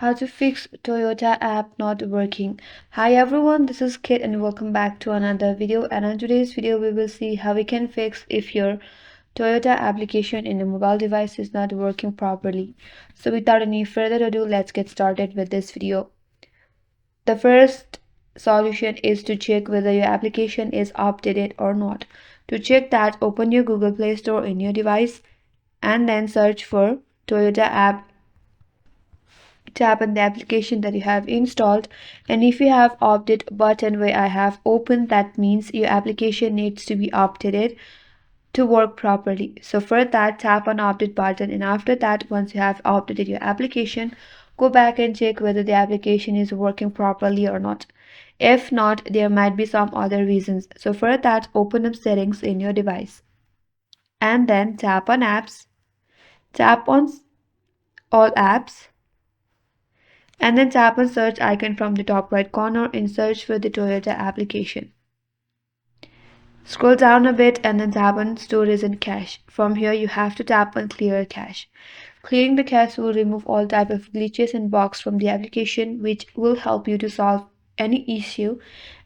How to fix Toyota app not working. Hi everyone, this is Kit and welcome back to another video, and in today's video we will see how we can fix if your Toyota application in a mobile device is not working properly. So without any further ado, let's get started with this video. The first solution is to check whether your application is updated or not. To check that, open your Google Play Store in your device and then search for Toyota app. Tap on the application that you have installed, and if you have update button where I have opened, that means your application needs to be updated to work properly. So for that, tap on update button, and after that, once you have updated your application, go back and check whether the application is working properly or not. If not, there might be some other reasons. So for that, open up settings in your device and then tap on apps, tap on all apps, and then tap on search icon from the top right corner and search for the Toyota application. Scroll down a bit and then tap on storage and cache. From here you have to tap on clear cache. Clearing the cache will remove all type of glitches and bugs from the application, which will help you to solve any issue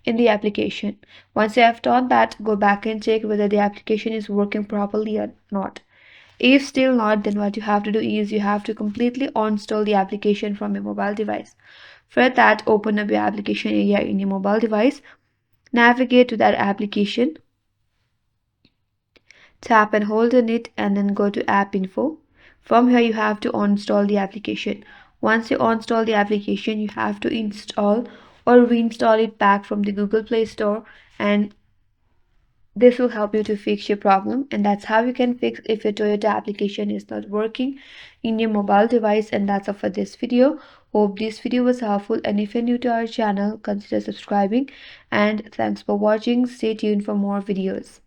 in the application. Once you have done that, go back and check whether the application is working properly or not. If still not, then what you have to do is you have to completely uninstall the application from your mobile device. For that, open up your application area in your mobile device, navigate to that application, tap and hold on it, and then go to app info. From here you have to uninstall the application. Once you uninstall the application, you have to install or reinstall it back from the Google Play Store, and this will help you to fix your problem, and that's how you can fix if your Toyota application is not working in your mobile device. And that's all for this video. Hope this video was helpful, and if you're new to our channel, consider subscribing, and thanks for watching. Stay tuned for more videos.